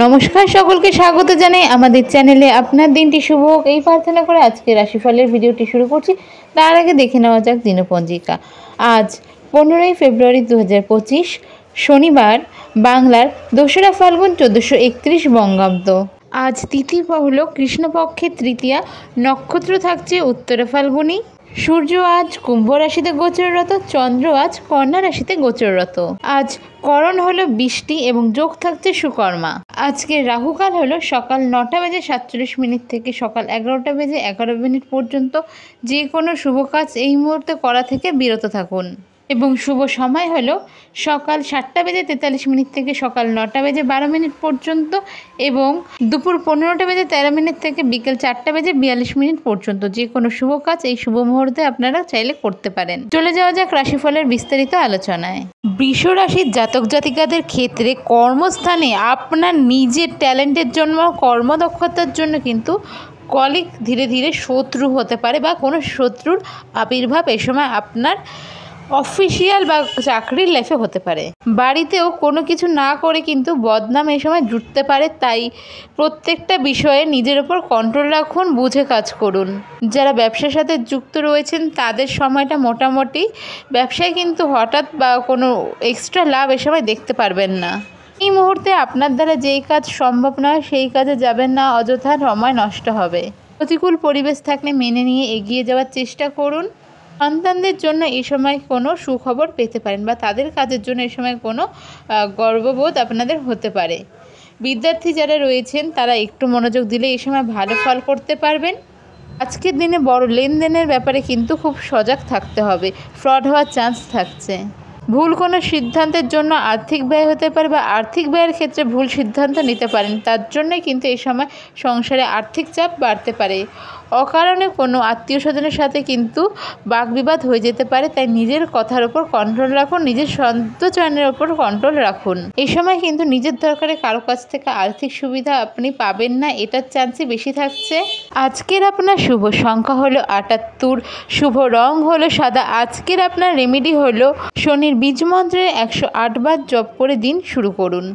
নমস্কার, সকলকে স্বাগত জানাই আমাদের চ্যানেলে। আপনার দিনটি শুভ হোক এই প্রার্থনা করে আজকে রাশিফলের ভিডিওটি শুরু করছি। তার আগে দেখে নেওয়া যাক দিনপঞ্জিকা। আজ 15ই ফেব্রুয়ারি 2025 শনিবার, বাংলার 2রা ফাল্গুন 1431 বঙ্গাব্দ। আজ তিথি হল কৃষ্ণপক্ষের তৃতীয়া, নক্ষত্র থাকছে উত্তরা ফাল্গুনী, সূর্য আজ কুম্ভ রাশিতে গোচররত, চন্দ্র আজ কন্যা রাশিতে গোচররত। আজ করণ হলো বৃষ্টি এবং যোগ থাকছে সুকর্মা। আজকে রাহুকাল হলো সকাল 9:47 থেকে সকাল 11:11 পর্যন্ত। যে কোনো শুভ কাজ এই মুহূর্তে করা থেকে বিরত থাকুন। এবং শুভ সময় হলো সকাল 7:43 থেকে সকাল 9:12 পর্যন্ত এবং দুপুর 15:13 থেকে বিকেল 4:42 পর্যন্ত। যে কোনো শুভ কাজ এই শুভ মুহূর্তে আপনারা চাইলে করতে পারেন। চলে যাওয়া যাক রাশিফলের বিস্তারিত আলোচনায়। বৃষ রাশির জাতক জাতিকাদের ক্ষেত্রে কর্মস্থানে আপনার নিজের ট্যালেন্টের জন্য, কর্মদক্ষতার জন্য কিন্তু কলিগ ধীরে ধীরে শত্রু হতে পারে বা কোনো শত্রুর আবির্ভাব এই সময় আপনার অফিসিয়াল বা চাকরির লাইফে হতে পারে। বাড়িতেও কোনো কিছু না করে কিন্তু বদনাম এই সময় জুটতে পারে, তাই প্রত্যেকটা বিষয়ে নিজের ওপর কন্ট্রোল রাখুন, বুঝে কাজ করুন। যারা ব্যবসার সাথে যুক্ত রয়েছেন তাদের সময়টা মোটামুটি, ব্যবসায় কিন্তু হঠাৎ বা কোনো এক্সট্রা লাভ এ সময় দেখতে পারবেন না। এই মুহূর্তে আপনার দ্বারা যেই কাজ সম্ভব নয় সেই কাজে যাবেন না, অযথা সময় নষ্ট হবে। প্রতিকূল পরিবেশ থাকলে মেনে নিয়ে এগিয়ে যাওয়ার চেষ্টা করুন। সন্তানদের জন্য এই সময় কোনো সুখবর পেতে পারেন বা তাদের কাজের জন্য এই সময় কোনো গর্ববোধ আপনাদের হতে পারে। বিদ্যার্থী যারা রয়েছেন তারা একটু মনোযোগ দিলে এই সময় ভালো ফল করতে পারবেন। আজকের দিনে বড় লেনদেনের ব্যাপারে কিন্তু খুব সজাগ থাকতে হবে, ফ্রড হওয়ার চান্স থাকছে। ভুল কোনো সিদ্ধান্তের জন্য আর্থিক ব্যয় হতে পারে বা আর্থিক ব্যয়ের ক্ষেত্রে ভুল সিদ্ধান্ত নিতে পারেন, তার জন্যই কিন্তু এই সময় সংসারে আর্থিক চাপ বাড়তে পারে। অকারণে কোনো আত্মীয় স্বজনের সাথে কিন্তু বাকবিবাদ হয়ে যেতে পারে, তাই নিজের কথার ওপর কন্ট্রোল রাখুন, নিজের সন্তচয়নের ওপর কন্ট্রোল রাখুন। এই সময় কিন্তু নিজের দরকারে কারো কাছ থেকে আর্থিক সুবিধা আপনি পাবেন না, এটার চান্সই বেশি থাকছে। আজকের আপনার শুভ সংখ্যা হলো 78, শুভ রং হলো সাদা। আজকের আপনার রেমেডি হলো শনির বীজ মন্ত্রের 108 বার জপ করে দিন শুরু করুন।